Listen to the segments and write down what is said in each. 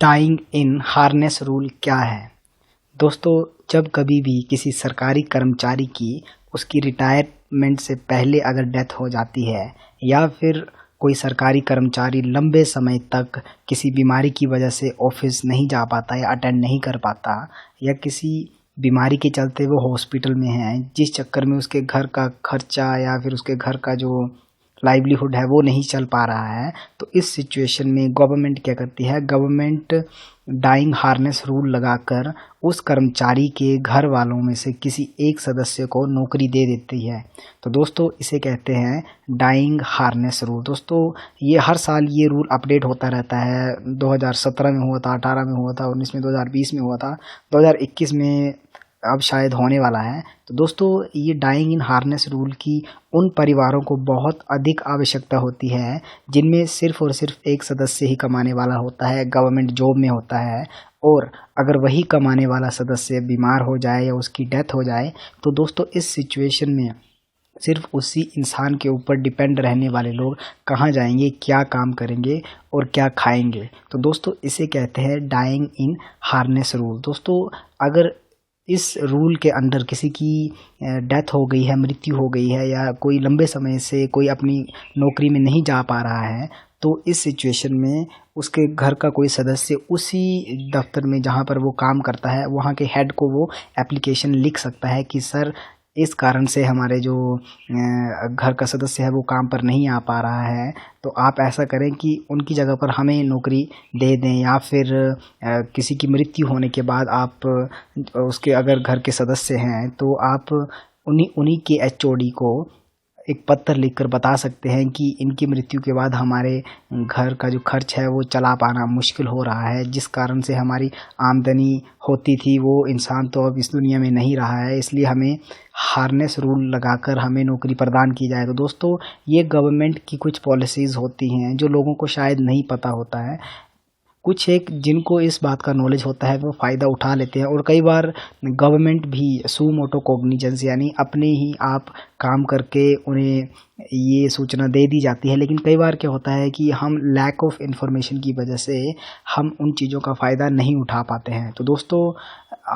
Tying इन harness rule क्या है? दोस्तों, जब कभी भी किसी सरकारी कर्मचारी की उसकी रिटायरमेंट से पहले अगर डेथ हो जाती है या फिर कोई सरकारी कर्मचारी लंबे समय तक किसी बीमारी की वजह से ऑफिस नहीं जा पाता या अटेंड नहीं कर पाता या किसी बीमारी के चलते वो हॉस्पिटल में है, जिस चक्कर में उसके घर का खर्चा या फिर उसके घर का जो लाइवलीहुड है वो नहीं चल पा रहा है, तो इस सिचुएशन में गवर्नमेंट क्या करती है? गवर्नमेंट डाइंग हार्नेस रूल लगाकर उस कर्मचारी के घर वालों में से किसी एक सदस्य को नौकरी दे देती है। तो दोस्तों, इसे कहते हैं डाइंग हार्नेस रूल। दोस्तों, ये हर साल ये रूल अपडेट होता रहता है। 2017 में हुआ था, 18 में हुआ था, 19 में, 2020 में हुआ था, 2021 में अब शायद होने वाला है। तो दोस्तों, ये डाइंग इन हार्नेस रूल की उन परिवारों को बहुत अधिक आवश्यकता होती है जिनमें सिर्फ और सिर्फ एक सदस्य ही कमाने वाला होता है, गवर्नमेंट जॉब में होता है, और अगर वही कमाने वाला सदस्य बीमार हो जाए या उसकी डेथ हो जाए तो दोस्तों, इस सिचुएशन में सिर्फ उसी इंसान के ऊपर डिपेंड रहने वाले लोग कहाँ जाएंगे, क्या काम करेंगे और क्या खाएंगे। तो दोस्तों, इसे कहते हैं डाइंग इन हार्नेस रूल। दोस्तों, अगर इस रूल के अंदर किसी की डेथ हो गई है, मृत्यु हो गई है, या कोई लंबे समय से कोई अपनी नौकरी में नहीं जा पा रहा है, तो इस सिचुएशन में उसके घर का कोई सदस्य उसी दफ्तर में जहाँ पर वो काम करता है वहाँ के हेड को वो एप्लीकेशन लिख सकता है कि सर, इस कारण से हमारे जो घर का सदस्य है वो काम पर नहीं आ पा रहा है, तो आप ऐसा करें कि उनकी जगह पर हमें नौकरी दे दें, या फिर किसी की मृत्यु होने के बाद आप उसके अगर घर के सदस्य हैं तो आप उन्हीं के एचओडी को एक पत्र लिखकर बता सकते हैं कि इनकी मृत्यु के बाद हमारे घर का जो खर्च है वो चला पाना मुश्किल हो रहा है, जिस कारण से हमारी आमदनी होती थी वो इंसान तो अब इस दुनिया में नहीं रहा है, इसलिए हमें हार्नेस रूल लगाकर हमें नौकरी प्रदान की जाए। तो दोस्तों, ये गवर्नमेंट की कुछ पॉलिसीज़ होती हैं जो लोगों को शायद नहीं पता होता है। कुछ एक जिनको इस बात का नॉलेज होता है वो फ़ायदा उठा लेते हैं, और कई बार गवर्नमेंट भी सू मोटो कॉग्निजेंस यानी अपने ही आप काम करके उन्हें ये सूचना दे दी जाती है। लेकिन कई बार क्या होता है कि हम लैक ऑफ इन्फॉर्मेशन की वजह से हम उन चीज़ों का फ़ायदा नहीं उठा पाते हैं। तो दोस्तों,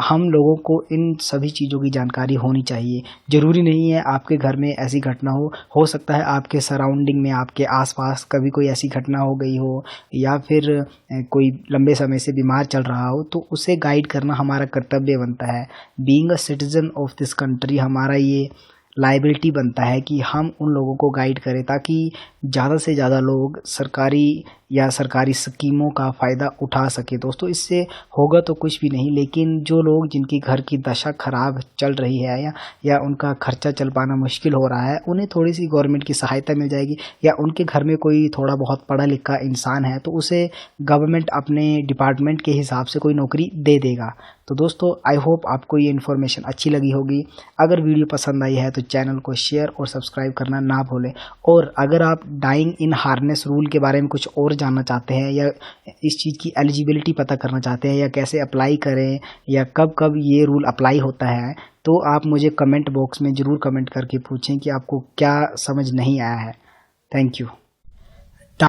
हम लोगों को इन सभी चीज़ों की जानकारी होनी चाहिए। ज़रूरी नहीं है आपके घर में ऐसी घटना हो सकता है आपके सराउंडिंग में, आपके आसपास कभी कोई ऐसी घटना हो गई हो, या फिर कोई लंबे समय से बीमार चल रहा हो, तो उसे गाइड करना हमारा कर्तव्य बनता है। Being a citizen of this country हमारा ये लायबिलिटी बनता है कि हम उन लोगों को गाइड करें ताकि ज़्यादा से ज़्यादा लोग सरकारी या सरकारी स्कीमों का फ़ायदा उठा सके। दोस्तों, इससे होगा तो कुछ भी नहीं, लेकिन जो लोग जिनकी घर की दशा ख़राब चल रही है या उनका खर्चा चल पाना मुश्किल हो रहा है, उन्हें थोड़ी सी गवर्नमेंट की सहायता मिल जाएगी, या उनके घर में कोई थोड़ा बहुत पढ़ा लिखा इंसान है तो उसे गवर्नमेंट अपने डिपार्टमेंट के हिसाब से कोई नौकरी दे देगा। तो दोस्तों, आई होप आपको ये इन्फॉर्मेशन अच्छी लगी होगी। अगर वीडियो पसंद आई है तो चैनल को शेयर और सब्सक्राइब करना ना भूलें, और अगर आप डाइंग इन हार्नेस रूल के बारे में कुछ और जानना चाहते हैं या इस चीज़ की एलिजिबिलिटी पता करना चाहते हैं या कैसे अप्लाई करें या कब कब ये रूल अप्लाई होता है, तो आप मुझे कमेंट बॉक्स में ज़रूर कमेंट करके पूछें कि आपको क्या समझ नहीं आया है। Thank you.